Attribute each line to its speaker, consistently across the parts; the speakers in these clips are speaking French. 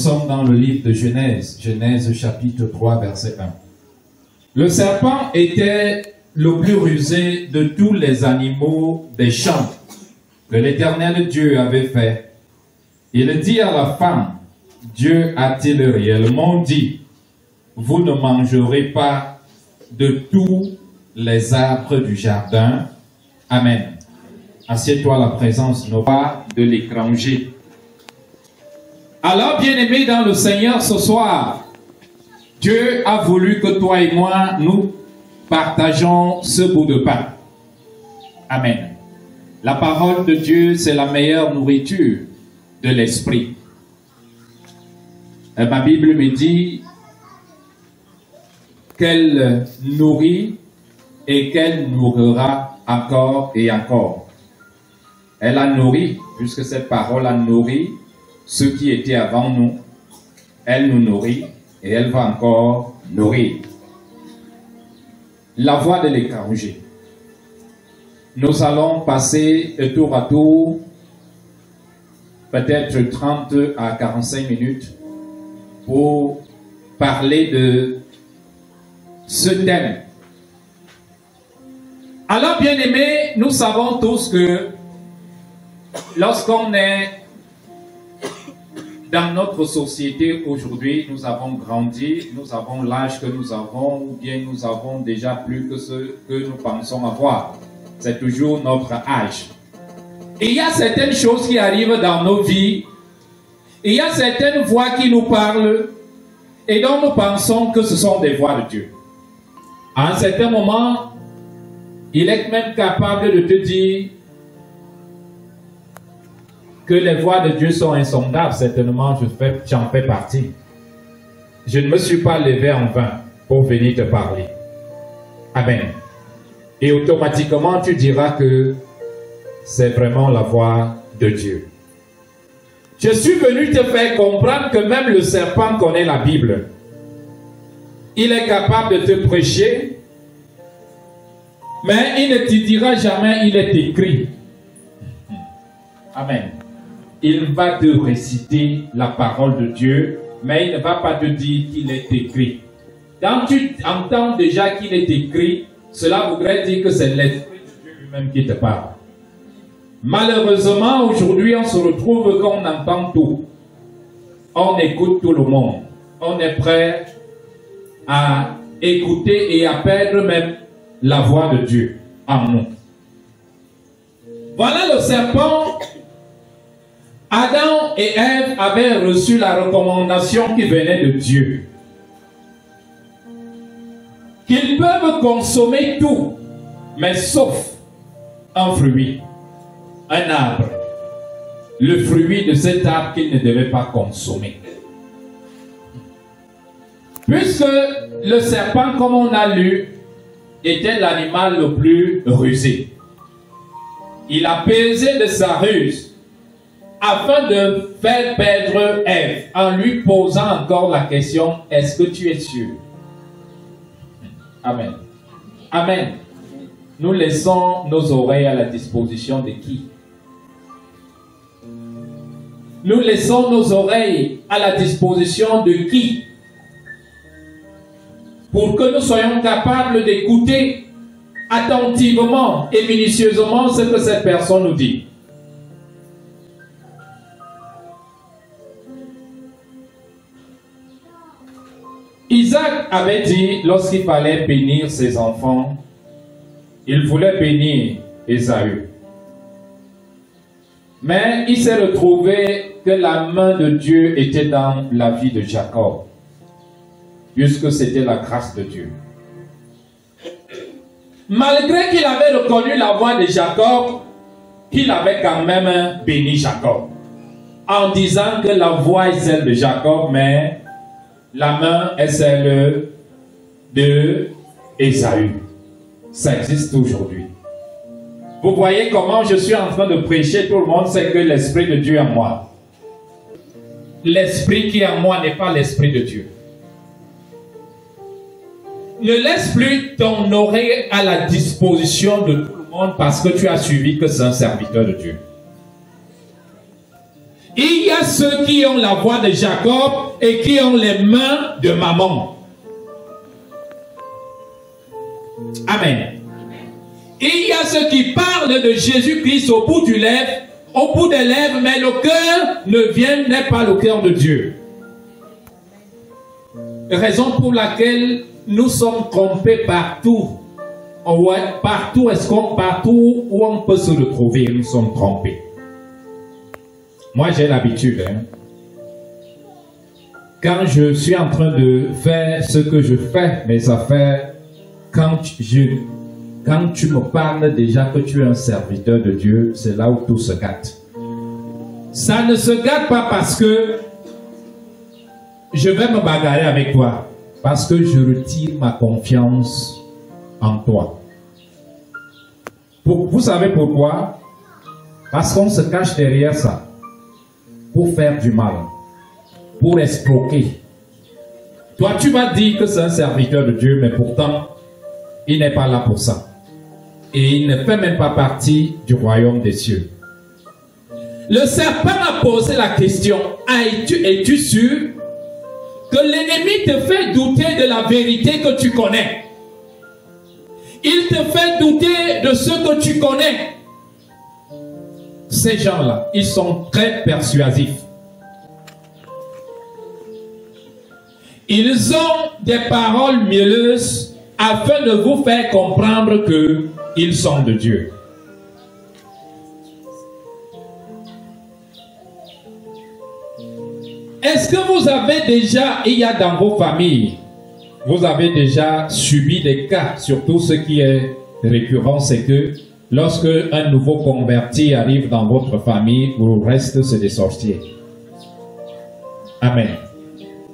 Speaker 1: sommes dans le livre de Genèse, Genèse chapitre 3, verset 1. Le serpent était le plus rusé de tous les animaux des champs que l'Éternel Dieu avait fait. Il dit à la femme, Dieu a-t-il réellement dit, vous ne mangerez pas de tous les arbres du jardin? Amen. Assieds-toi à la présence, non pas de l'étranger. Alors, bien-aimés dans le Seigneur, ce soir, Dieu a voulu que toi et moi, nous partageons ce bout de pain. Amen. La parole de Dieu, c'est la meilleure nourriture de l'esprit. Et ma Bible me dit qu'elle nourrit et qu'elle nourrira encore et encore. Elle a nourri, puisque cette parole a nourri ceux qui étaient avant nous. Elle nous nourrit et elle va encore nourrir. La voix de l'étranger. Nous allons passer tour à tour, peut-être 30 à 45 minutes, pour parler de ce thème. Alors, bien aimés, nous savons tous que lorsqu'on est dans notre société aujourd'hui, nous avons grandi, nous avons l'âge que nous avons, ou bien nous avons déjà plus que ce que nous pensons avoir. C'est toujours notre âge. Et il y a certaines choses qui arrivent dans nos vies, et il y a certaines voix qui nous parlent, et dont nous pensons que ce sont des voix de Dieu. À un certain moment, il est même capable de te dire que les voix de Dieu sont insondables. Certainement, j'en fais partie. Je ne me suis pas levé en vain pour venir te parler. Amen. Et automatiquement, tu diras que c'est vraiment la voix de Dieu. Je suis venu te faire comprendre que même le serpent connaît la Bible. Il est capable de te prêcher, mais il ne te dira jamais il est écrit. Amen. Il va te réciter la parole de Dieu, mais il ne va pas te dire qu'il est écrit. Quand tu entends déjà qu'il est écrit, cela voudrait dire que c'est l'Esprit de Dieu lui-même qui te parle. Malheureusement, aujourd'hui, on se retrouve qu'on entend tout. On écoute tout le monde. On est prêt à écouter et à perdre même la voix de Dieu en nous. Voilà le serpent. Adam et Ève avaient reçu la recommandation qui venait de Dieu. Qu'ils peuvent consommer tout, mais sauf un fruit, un arbre. Le fruit de cet arbre qu'ils ne devaient pas consommer. Puisque le serpent, comme on a lu, était l'animal le plus rusé. Il a pesé de sa ruse afin de faire perdre Ève, en lui posant encore la question, est-ce que tu es sûr? Amen. Amen. Nous laissons nos oreilles à la disposition de qui? Nous laissons nos oreilles à la disposition de qui? Pour que nous soyons capables d'écouter attentivement et minutieusement ce que cette personne nous dit. Isaac avait dit, lorsqu'il fallait bénir ses enfants, il voulait bénir Ésaü. Mais il s'est retrouvé que la main de Dieu était dans la vie de Jacob, puisque c'était la grâce de Dieu. Malgré qu'il avait reconnu la voix de Jacob, il avait quand même béni Jacob, en disant que la voix est celle de Jacob, mais la main est celle de Ésaü. Ça existe aujourd'hui. Vous voyez comment je suis en train de prêcher, tout le monde sait que l'Esprit de Dieu est en moi. L'Esprit qui est en moi n'est pas l'Esprit de Dieu. Ne laisse plus ton oreille à la disposition de tout le monde parce que tu as suivi que c'est un serviteur de Dieu. Il y a ceux qui ont la voix de Jacob et qui ont les mains de maman. Amen. Il y a ceux qui parlent de Jésus-Christ au bout des lèvres, mais le cœur n'est pas le cœur de Dieu. Raison pour laquelle nous sommes trompés partout. Partout où on peut se retrouver, nous sommes trompés. Moi, j'ai l'habitude. Quand je suis en train de faire ce que je fais, mes affaires, quand tu me parles déjà que tu es un serviteur de Dieu, c'est là où tout se gâte. Ça ne se gâte pas parce que je vais me bagarrer avec toi, parce que je retire ma confiance en toi. Vous savez pourquoi? Parce qu'on se cache derrière ça, pour faire du mal, pour escroquer. Toi, tu vas dire que c'est un serviteur de Dieu, mais pourtant, il n'est pas là pour ça. Et il ne fait même pas partie du royaume des cieux. Le serpent a posé la question, es-tu sûr que l'ennemi te fait douter de la vérité que tu connais? Il te fait douter de ce que tu connais. Ces gens-là, ils sont très persuasifs. Ils ont des paroles mielleuses afin de vous faire comprendre qu'ils sont de Dieu. Est-ce que vous avez déjà, il y a dans vos familles, vous avez déjà subi des cas, surtout ce qui est récurrent, c'est que lorsque un nouveau converti arrive dans votre famille, le reste c'est des sorciers. Amen.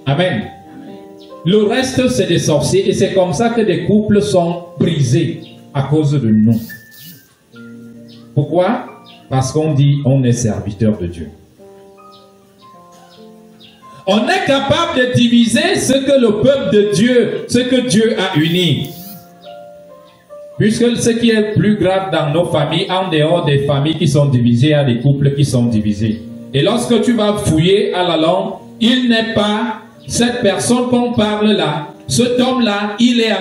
Speaker 1: Amen. Le reste c'est des sorciers et c'est comme ça que des couples sont brisés à cause de nous. Pourquoi? Parce qu'on dit on est serviteur de Dieu. On est capable de diviser ce que le peuple de Dieu, ce que Dieu a uni. Puisque ce qui est plus grave dans nos familles, en dehors des familles qui sont divisées, il y a des couples qui sont divisés. Et lorsque tu vas fouiller à la langue, il n'est pas cette personne qu'on parle là. Cet homme-là, il est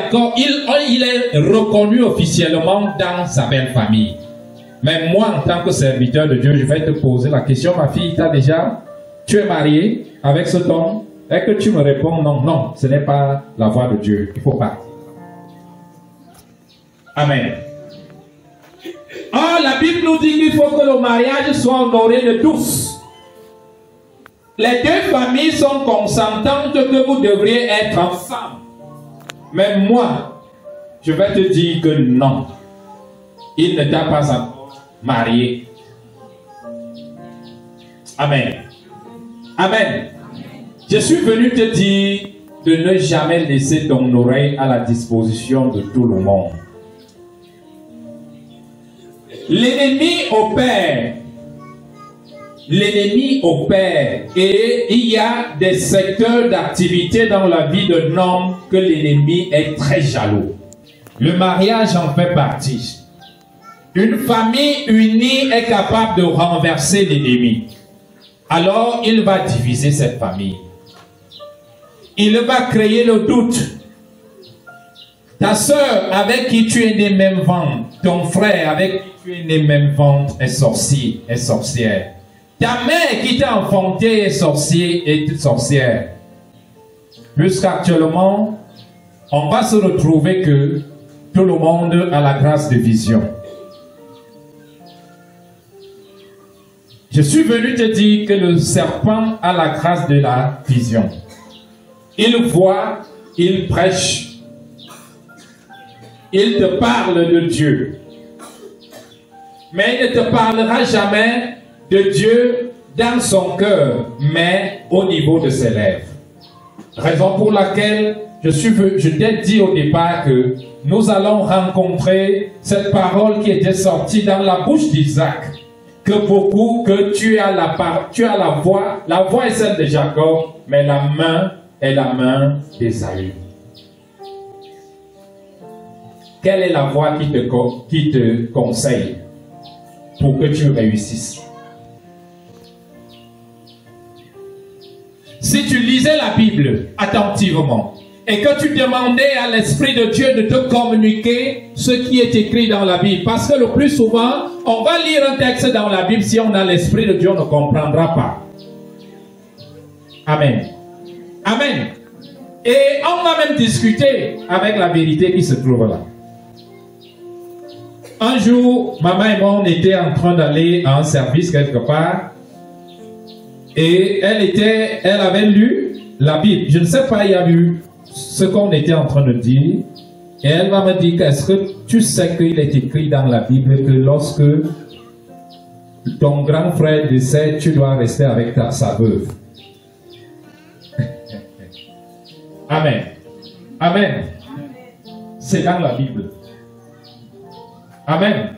Speaker 1: reconnu officiellement dans sa belle famille. Mais moi, en tant que serviteur de Dieu, je vais te poser la question, ma fille, tu es mariée avec cet homme? Et que tu me réponds non, non, ce n'est pas la voix de Dieu, il faut partir. Amen. Oh, la Bible nous dit qu'il faut que le mariage soit honoré de tous. Les deux familles sont consentantes que vous devriez être ensemble. Mais moi, je vais te dire que non. Il ne t'a pas encore marié. Amen. Amen. Je suis venu te dire de ne jamais laisser ton oreille à la disposition de tout le monde. L'ennemi opère. L'ennemi opère. Et il y a des secteurs d'activité dans la vie d'un homme que l'ennemi est très jaloux. Le mariage en fait partie. Une famille unie est capable de renverser l'ennemi. Alors, il va diviser cette famille. Il va créer le doute. Ta soeur avec qui tu es né même ventre, ton frère avec qui tu es né même ventre est sorcier, est sorcière. Ta mère qui t'a enfanté est sorcier et sorcière. Jusqu'actuellement, on va se retrouver que tout le monde a la grâce de vision. Je suis venu te dire que le serpent a la grâce de la vision. Il voit, il prêche, il te parle de Dieu. Mais il ne te parlera jamais de Dieu dans son cœur, mais au niveau de ses lèvres. Raison pour laquelle je t'ai dit au départ que nous allons rencontrer cette parole qui était sortie dans la bouche d'Isaac. Que tu as la voix est celle de Jacob, mais la main est la main d'Ésaü. Quelle est la voix qui te conseille pour que tu réussisses? si tu lisais la Bible attentivement et que tu demandais à l'Esprit de Dieu de te communiquer ce qui est écrit dans la Bible. Parce que le plus souvent, on va lire un texte dans la Bible, si on a l'Esprit de Dieu, on ne comprendra pas. Amen. Amen. Et on va même discuter avec la vérité qui se trouve là. Un jour, maman et moi, on était en train d'aller à un service quelque part. Et elle avait lu la Bible. Je ne sais pas, il y a eu ce qu'on était en train de dire. Et elle va me dire, est-ce que tu sais qu'il est écrit dans la Bible que lorsque ton grand frère décède, tu dois rester avec sa veuve? Amen. Amen. C'est dans la Bible. Amen.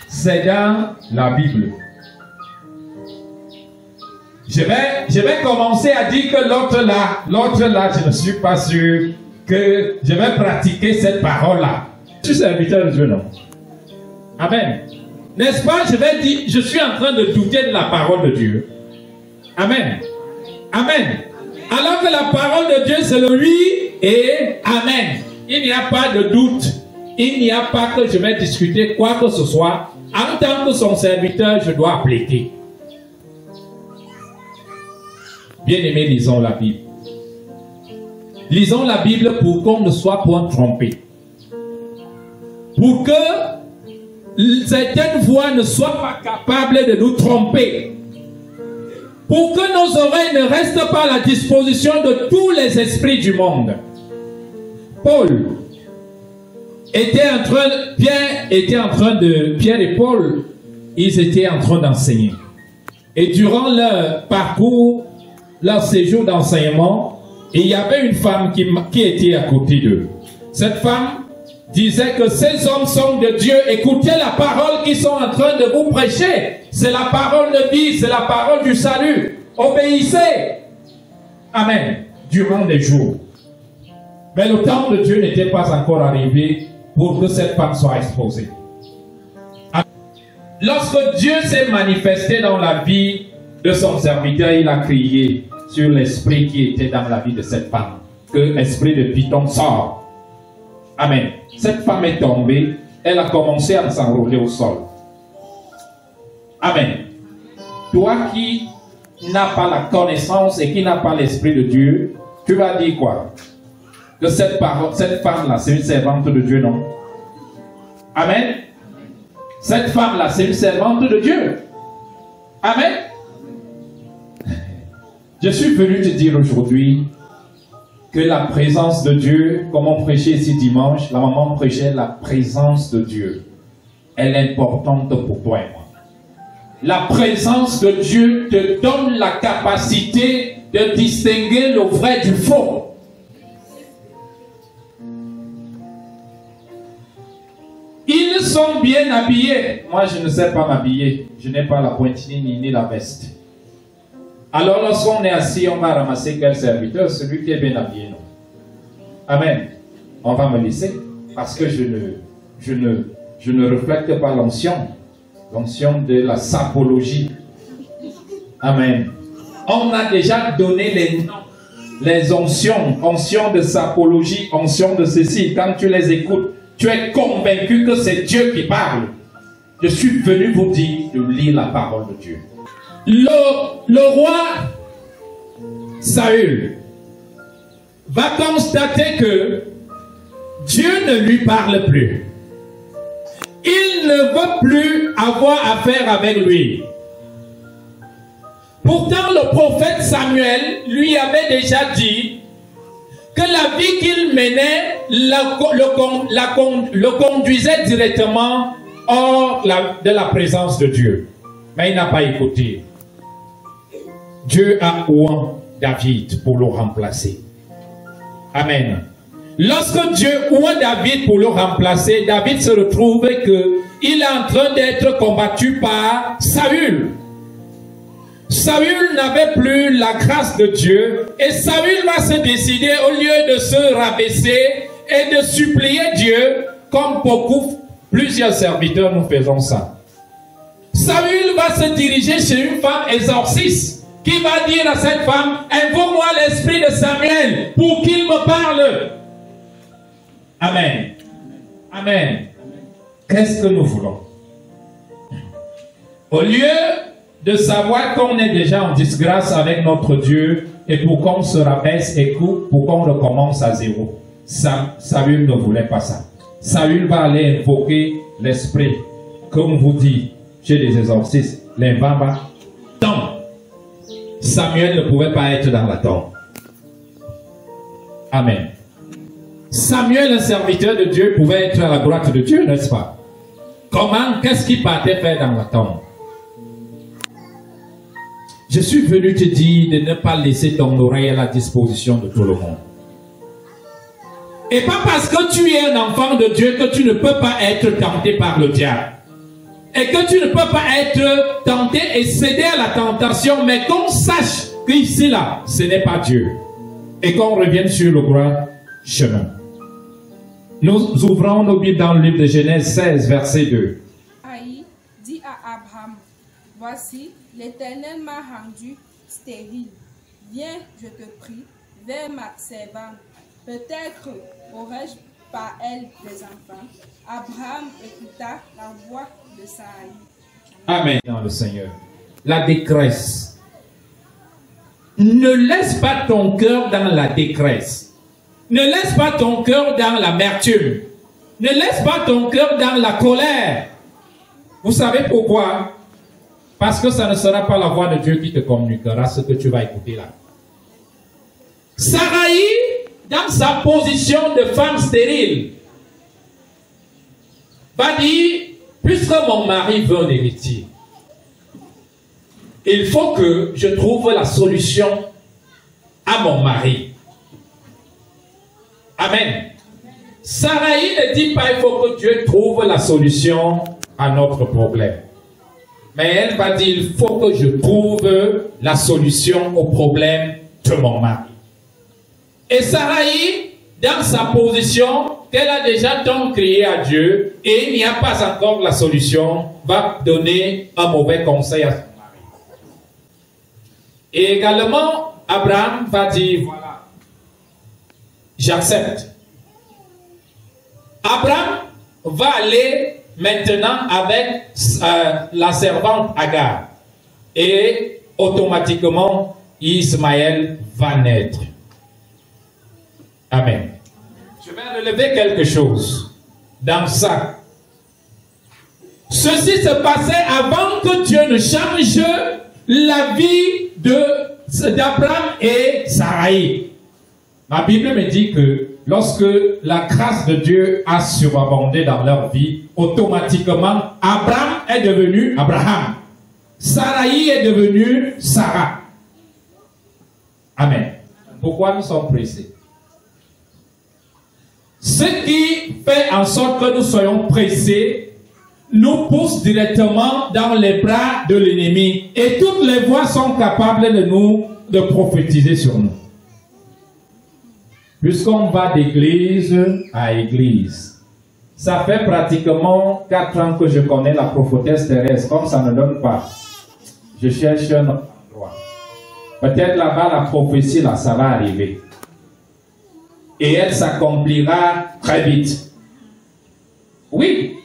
Speaker 1: C'est dans la Bible. Je vais commencer à dire que l'autre là, je ne suis pas sûr que je vais pratiquer cette parole-là. Je suis serviteur de Dieu, non? Amen. N'est-ce pas? Je vais dire, je suis en train de douter de la parole de Dieu. Amen. Amen. Alors que la parole de Dieu, c'est le oui et amen. Il n'y a pas de doute. Il n'y a pas que je vais discuter quoi que ce soit. En tant que son serviteur, je dois appliquer. Bien-aimés, lisons la Bible. Lisons la Bible pour qu'on ne soit point trompé. Pour que certaines voix ne soient pas capables de nous tromper. Pour que nos oreilles ne restent pas à la disposition de tous les esprits du monde. Pierre et Paul, ils étaient en train d'enseigner. Et durant leur parcours, leur séjour d'enseignement, il y avait une femme qui était à côté d'eux. Cette femme disait que ces hommes sont de Dieu. Écoutez la parole qu'ils sont en train de vous prêcher. C'est la parole de vie, c'est la parole du salut. Obéissez. Amen. Durant des jours. Mais le temps de Dieu n'était pas encore arrivé pour que cette femme soit exposée. Lorsque Dieu s'est manifesté dans la vie de son serviteur, il a crié sur l'esprit qui était dans la vie de cette femme. Que l'esprit de Python sort. Amen. Cette femme est tombée, elle a commencé à s'enrouler au sol. Amen. Toi qui n'as pas la connaissance et qui n'as pas l'esprit de Dieu, tu vas dire quoi? Que cette femme-là, c'est une servante de Dieu, non? Amen. Cette femme-là, c'est une servante de Dieu. Amen. Je suis venu te dire aujourd'hui que la présence de Dieu, comme on prêchait ici dimanche, la maman prêchait la présence de Dieu. Elle est importante pour toi et moi. La présence de Dieu te donne la capacité de distinguer le vrai du faux. Ils sont bien habillés. Moi, je ne sais pas m'habiller. Je n'ai pas la poitrine ni la veste. Alors, lorsqu'on est assis, on va ramasser quel serviteur? Celui qui est bien habillé, non? Amen. On va me laisser parce que je ne reflète pas l'onction de la sapologie. Amen. On a déjà donné les noms, les onctions, onction de sapologie, onction de ceci. Quand tu les écoutes, tu es convaincu que c'est Dieu qui parle. Je suis venu vous dire de lire la parole de Dieu. Le roi Saül va constater que Dieu ne lui parle plus. Il ne veut plus avoir affaire avec lui. Pourtant, le prophète Samuel lui avait déjà dit que la vie qu'il menait le conduisait directement hors de la présence de Dieu. Mais il n'a pas écouté. Dieu a oint David pour le remplacer. Amen. Lorsque Dieu oint David pour le remplacer, David se retrouve qu'il est en train d'être combattu par Saül. Saül n'avait plus la grâce de Dieu et Saül va se décider, au lieu de se rabaisser et de supplier Dieu, comme plusieurs serviteurs nous faisons ça. Saül va se diriger chez une femme exorciste qui va dire à cette femme, invoque-moi l'esprit de Samuel pour qu'il me parle. Amen. Amen. Qu'est-ce que nous voulons? Au lieu de savoir qu'on est déjà en disgrâce avec notre Dieu et pour qu'on se rabaisse et pour qu'on recommence à zéro. Saül ne voulait pas ça. Saül va aller invoquer l'esprit. Comme vous dit chez les exorcistes, les bambas. Donc, Samuel ne pouvait pas être dans la tombe. Amen. Samuel, un serviteur de Dieu, pouvait être à la droite de Dieu, n'est-ce pas? Comment? Qu'est-ce qu'il partait faire dans la tombe? Je suis venu te dire de ne pas laisser ton oreille à la disposition de tout le monde. Et pas parce que tu es un enfant de Dieu que tu ne peux pas être tenté par le diable. Et que tu ne peux pas être tenté et céder à la tentation, mais qu'on sache qu'ici là, ce n'est pas Dieu. Et qu'on revienne sur le droit chemin. Nous ouvrons nos Bibles dans le livre de Genèse 16, verset 2.
Speaker 2: Aïe dit à Abraham, voici, l'Éternel m'a rendu stérile. Viens, je te prie, vers ma servante. Peut-être aurais-je par elle des enfants. Abraham écouta la voix de Saï.
Speaker 1: Amen. Dans le Seigneur. La détresse. Ne laisse pas ton cœur dans la détresse. Ne laisse pas ton cœur dans l'amertume. Ne laisse pas ton cœur dans la colère. Vous savez pourquoi? Parce que ça ne sera pas la voix de Dieu qui te communiquera ce que tu vas écouter là. Sarai, dans sa position de femme stérile, va dire, puisque mon mari veut un héritier, il faut que je trouve la solution à mon mari. Amen. Sarai ne dit pas, il faut que Dieu trouve la solution à notre problème. Mais elle va dire, il faut que je trouve la solution au problème de mon mari. Et Sarai, dans sa position, qu'elle a déjà tant crié à Dieu, et il n'y a pas encore la solution, va donner un mauvais conseil à son mari. Et également, Abraham va dire, voilà, j'accepte. Abraham va aller maintenant avec la servante Agar. Et automatiquement, Ismaël va naître. Amen. Je vais relever quelque chose dans ça. Ceci se passait avant que Dieu ne change la vie d'Abraham et Sarai. Ma Bible me dit que lorsque la grâce de Dieu a surabondé dans leur vie, automatiquement, Abraham est devenu Abraham. Sarai est devenue Sarah. Amen. Pourquoi nous sommes pressés? Ce qui fait en sorte que nous soyons pressés nous pousse directement dans les bras de l'ennemi. Et toutes les voix sont capables de prophétiser sur nous. Puisqu'on va d'église à église. Ça fait pratiquement 4 ans que je connais la prophétesse Thérèse. Comme ça ne donne pas, je cherche un autre endroit. Peut-être là-bas, la prophétie, là, ça va arriver. Et elle s'accomplira très vite. Oui.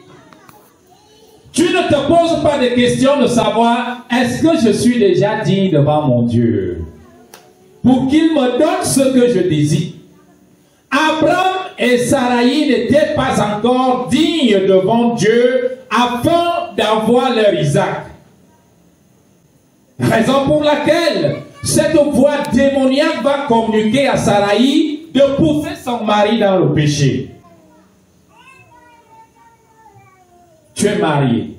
Speaker 1: Tu ne te poses pas de questions de savoir, est-ce que je suis déjà digne devant mon Dieu? Pour qu'il me donne ce que je désire. Abraham et Sarai n'étaient pas encore dignes devant Dieu afin d'avoir leur Isaac. Raison pour laquelle cette voix démoniaque va communiquer à Sarai de pousser son mari dans le péché. Tu es marié.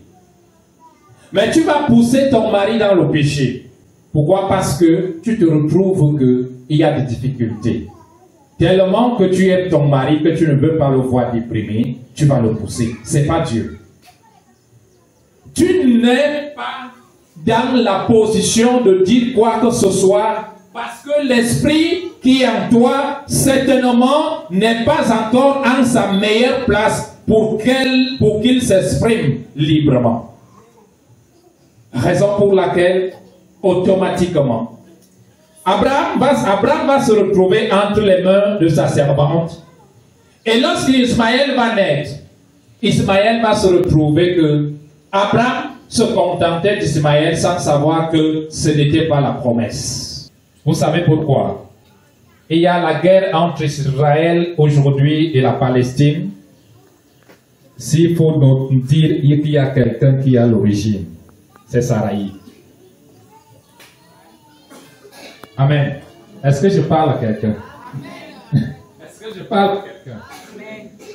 Speaker 1: Mais tu vas pousser ton mari dans le péché. Pourquoi? Parce que tu te retrouves qu'il y a des difficultés. Tellement que tu aimes ton mari, que tu ne veux pas le voir déprimé, tu vas le pousser. Ce n'est pas Dieu. Tu n'es pas dans la position de dire quoi que ce soit, parce que l'esprit qui est en toi, certainement, n'est pas encore en sa meilleure place pour qu'il s'exprime librement. Raison pour laquelle, automatiquement. Abraham va se retrouver entre les mains de sa servante. Et lorsqu'Ismaël va naître, Ismaël va se retrouver que Abraham se contentait d'Ismaël sans savoir que ce n'était pas la promesse. Vous savez pourquoi? Il y a la guerre entre Israël aujourd'hui et la Palestine. S'il faut nous dire qu'il y a quelqu'un qui a l'origine, c'est Saraï. Amen. Est-ce que je parle à quelqu'un? Est-ce que je parle à quelqu'un?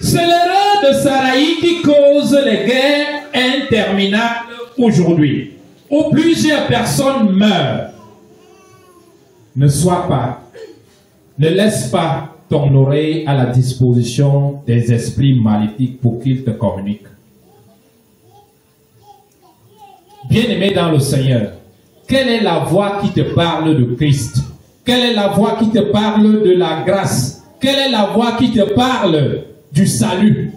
Speaker 1: C'est l'erreur de Saraï qui cause les guerres interminables aujourd'hui, où plusieurs personnes meurent. Ne laisse pas ton oreille à la disposition des esprits maléfiques pour qu'ils te communiquent. Bien-aimé dans le Seigneur, quelle est la voix qui te parle de Christ? Quelle est la voix qui te parle de la grâce? Quelle est la voix qui te parle du salut?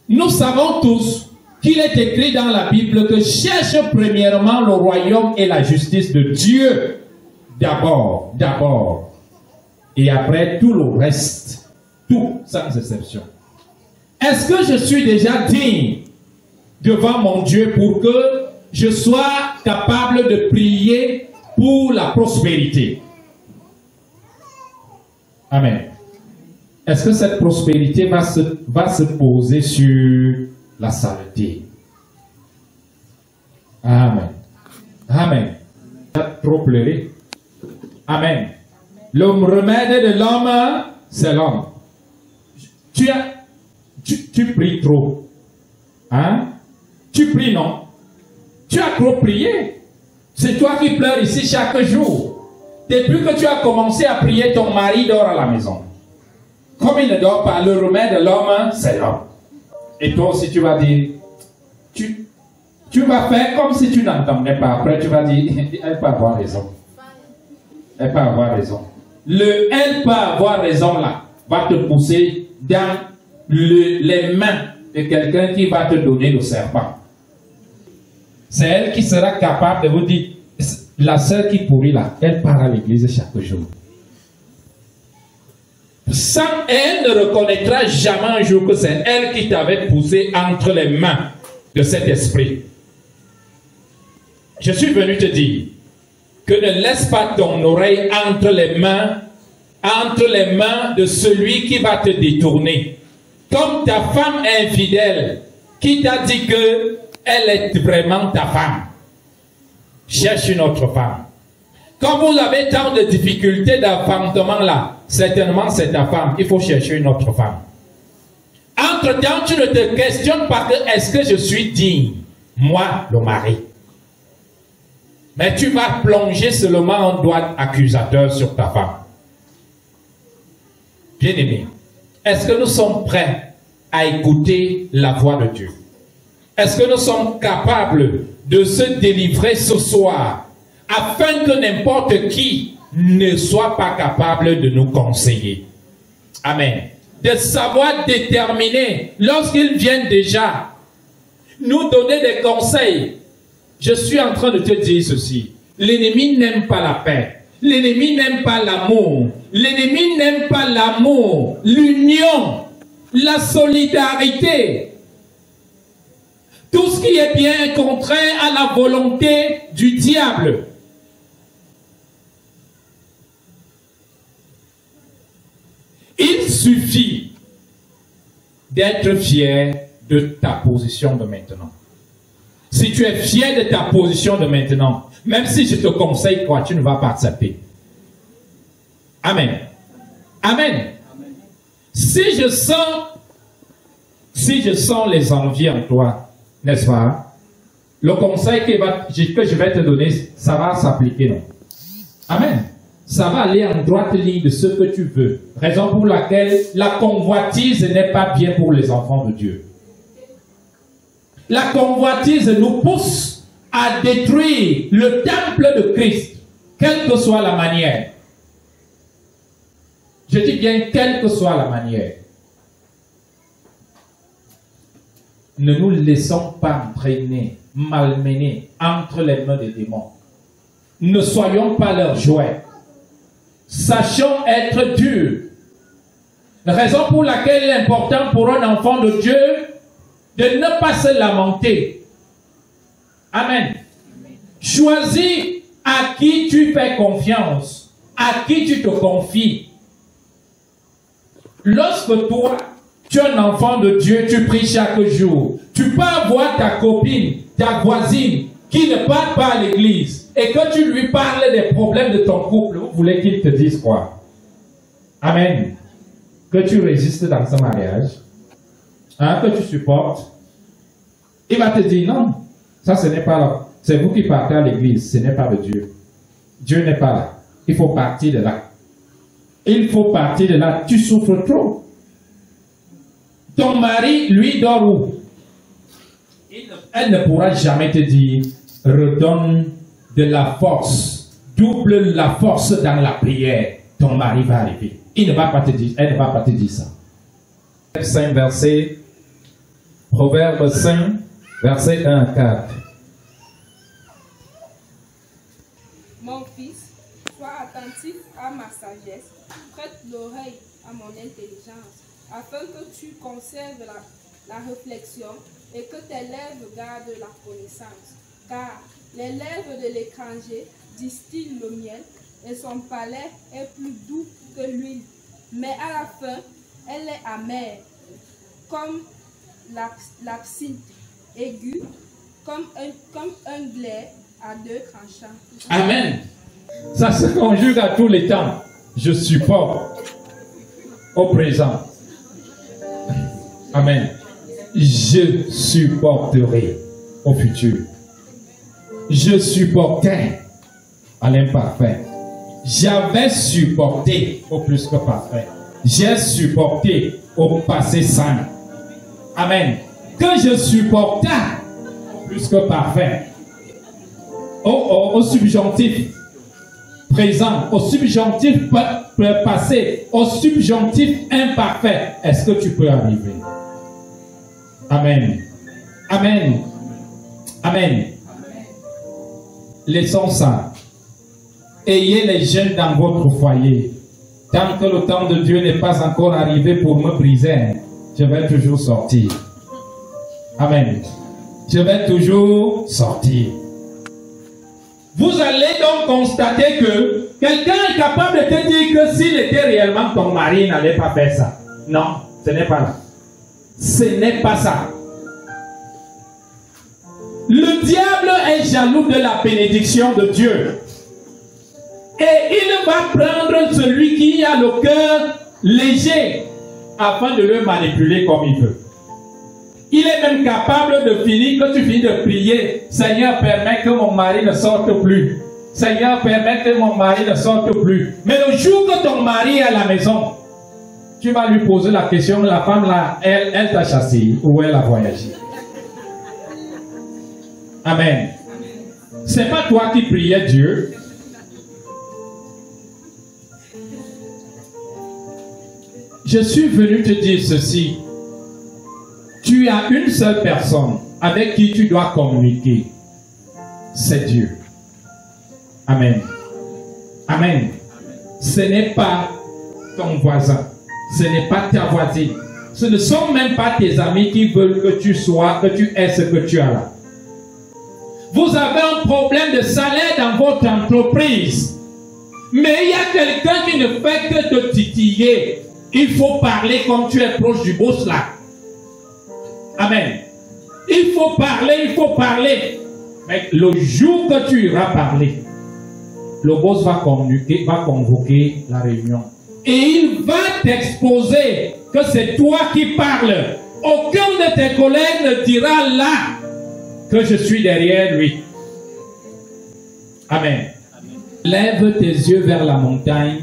Speaker 1: Nous savons tous qu'il est écrit dans la Bible que cherche premièrement le royaume et la justice de Dieu d'abord, et après tout le reste, tout sans exception. Est-ce que je suis déjà digne devant mon Dieu pour que je sois capable de prier pour la prospérité? Amen. Est-ce que cette prospérité va se poser sur la saleté? Amen. Amen. Tu as trop pleuré. Amen. Le remède de l'homme, c'est l'homme. Tu pries trop. Hein? Tu pries non. Tu as trop prié. C'est toi qui pleures ici chaque jour. Depuis que tu as commencé à prier, ton mari dort à la maison. Comme il ne dort pas, le remède de l'homme, c'est l'homme. Et toi aussi, tu vas dire, tu vas faire comme si tu n'entendais pas. Après, tu vas dire, elle peut avoir raison. Elle peut avoir raison. Le elle peut avoir raison là va te pousser dans les mains de quelqu'un qui va te donner le serpent. C'est elle qui sera capable de vous dire, la sœur qui pourrit là, elle part à l'église chaque jour. Sans elle ne reconnaîtra jamais un jour que c'est elle qui t'avait poussé entre les mains de cet esprit. Je suis venu te dire que ne laisse pas ton oreille entre les mains de celui qui va te détourner. Comme ta femme infidèle qui t'a dit que elle est vraiment ta femme. Cherche une autre femme. Quand vous avez tant de difficultés d'enfantement là, certainement c'est ta femme. Il faut chercher une autre femme. Entre-temps, tu ne te questionnes pas que est-ce que je suis digne, moi, le mari. Mais tu vas plonger seulement un doigt accusateur sur ta femme. Bien-aimé, est-ce que nous sommes prêts à écouter la voix de Dieu? Est-ce que nous sommes capables de se délivrer ce soir afin que n'importe qui ne soit pas capable de nous conseiller? Amen. De savoir déterminer lorsqu'ils viennent déjà nous donner des conseils. Je suis en train de te dire ceci. L'ennemi n'aime pas la paix. L'ennemi n'aime pas l'amour. L'ennemi n'aime pas l'amour, l'union, la solidarité. Tout ce qui est bien contraire à la volonté du diable. Il suffit d'être fier de ta position de maintenant. Si tu es fier de ta position de maintenant, même si je te conseille quoi, tu ne vas pas accepter. Amen. Amen. Si je sens les envies en toi, n'est-ce pas? Le conseil que je vais te donner, ça va s'appliquer, non? Amen. Ça va aller en droite ligne de ce que tu veux. Raison pour laquelle la convoitise n'est pas bien pour les enfants de Dieu. La convoitise nous pousse à détruire le temple de Christ, quelle que soit la manière. Je dis bien, quelle que soit la manière. Ne nous laissons pas entraîner malmenés entre les mains des démons. Ne soyons pas leurs jouets. Sachons être durs. La raison pour laquelle il est important pour un enfant de Dieu de ne pas se lamenter. Amen. Choisis à qui tu fais confiance, à qui tu te confies. Lorsque toi, tu es un enfant de Dieu, tu pries chaque jour. Tu peux avoir ta copine, ta voisine, qui ne parle pas à l'église, et que tu lui parles des problèmes de ton couple. Vous voulez qu'il te dise quoi? Amen. Que tu résistes dans ce mariage, hein, que tu supportes. Il va te dire non, ça ce n'est pas là. C'est vous qui partez à l'église, ce n'est pas de Dieu. Dieu n'est pas là. Il faut partir de là. Il faut partir de là. Tu souffres trop. Ton mari, lui, dort où? Elle ne pourra jamais te dire, redonne de la force, double la force dans la prière. Ton mari va arriver. Il ne va pas te dire, elle ne va pas te dire ça. 5 versets, Proverbe 5, versets 1 à 4.
Speaker 2: Mon fils, sois attentif à ma sagesse, prête l'oreille à mon intelligence, afin que tu conserves la réflexion et que tes lèvres gardent la connaissance. Car les lèvres de l'étranger distillent le miel et son palais est plus doux que l'huile. Mais à la fin, elle est amère, comme l'absinthe, aiguë, comme un glaive à 2 tranchants.
Speaker 1: Amen. Ça se conjugue à tous les temps. Je supporte au présent. Amen. Je supporterai au futur. Je supportais à l'imparfait. J'avais supporté au plus que parfait. J'ai supporté au passé saint. Amen. Que je supportais au plus que parfait. Au subjonctif présent, au subjonctif passé, au subjonctif imparfait. Est-ce que tu peux arriver? Amen. Amen. Amen. Laissons ça. Ayez les jeunes dans votre foyer. Tant que le temps de Dieu n'est pas encore arrivé pour me briser, je vais toujours sortir. Amen. Je vais toujours sortir. Vous allez donc constater que quelqu'un est capable de te dire que s'il était réellement ton mari, il n'allait pas faire ça. Non, ce n'est pas là. Ce n'est pas ça. Le diable est jaloux de la bénédiction de Dieu. Et il va prendre celui qui a le cœur léger afin de le manipuler comme il veut. Il est même capable de finir, que tu finis de prier, Seigneur, permets que mon mari ne sorte plus. Seigneur, permets que mon mari ne sorte plus. Mais le jour que ton mari est à la maison, tu vas lui poser la question, la femme là, elle t'a chassé ou elle a voyagé. Amen. C'est pas toi qui priais Dieu. Je suis venu te dire ceci. Tu as une seule personne avec qui tu dois communiquer. C'est Dieu. Amen. Amen. Ce n'est pas ton voisin. Ce n'est pas ta voisine. Ce ne sont même pas tes amis qui veulent que tu sois, que tu aies ce que tu as là. Vous avez un problème de salaire dans votre entreprise. Mais il y a quelqu'un qui ne fait que te titiller. Il faut parler comme tu es proche du boss là. Amen. Il faut parler, il faut parler. Mais le jour que tu iras parler, le boss va communiquer, va convoquer la réunion. Et il va t'exposer que c'est toi qui parles. Aucun de tes collègues ne dira là que je suis derrière lui. Amen. Lève tes yeux vers la montagne,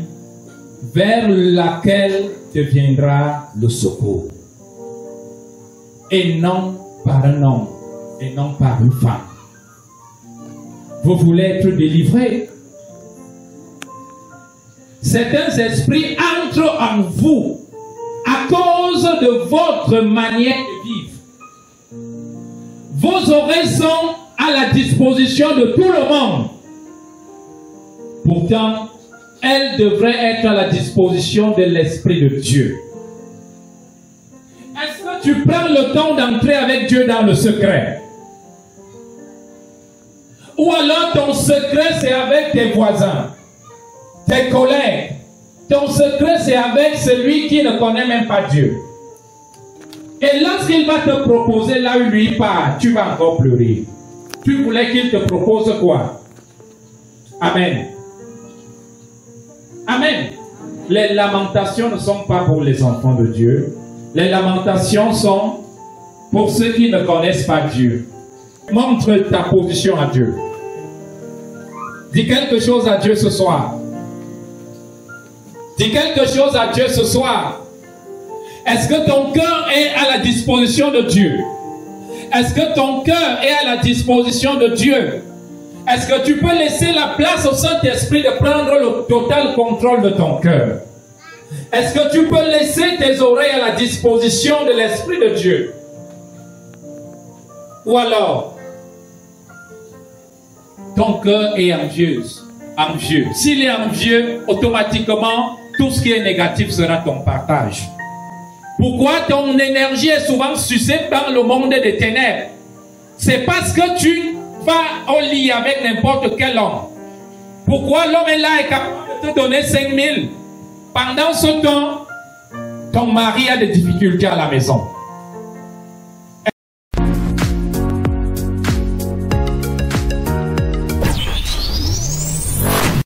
Speaker 1: vers laquelle te viendra le secours. Et non par un homme, et non par une femme. Vous voulez être délivré. Certains esprits entrent en vous à cause de votre manière de vivre. Vos oreilles sont à la disposition de tout le monde. Pourtant, elle devrait être à la disposition de l'Esprit de Dieu. Est-ce que tu prends le temps d'entrer avec Dieu dans le secret? Ou alors ton secret c'est avec tes voisins, tes collègues. Ton secret c'est avec celui qui ne connaît même pas Dieu. Et lorsqu'il va te proposer là où lui part, tu vas encore pleurer. Tu voulais qu'il te propose quoi? Amen. Amen. Les lamentations ne sont pas pour les enfants de Dieu. Les lamentations sont pour ceux qui ne connaissent pas Dieu. Montre ta position à Dieu. Dis quelque chose à Dieu ce soir. Dis quelque chose à Dieu ce soir. Est-ce que ton cœur est à la disposition de Dieu? Est-ce que ton cœur est à la disposition de Dieu? Est-ce que tu peux laisser la place au Saint-Esprit de prendre le total contrôle de ton cœur? Est-ce que tu peux laisser tes oreilles à la disposition de l'Esprit de Dieu? Ou alors, ton cœur est envieux. S'il est envieux, automatiquement, tout ce qui est négatif sera ton partage. Pourquoi ton énergie est souvent sucée dans le monde des ténèbres? C'est parce que tu vas au lit avec n'importe quel homme. Pourquoi l'homme est là et capable de te donner 5 000? Pendant ce temps, ton mari a des difficultés à la maison.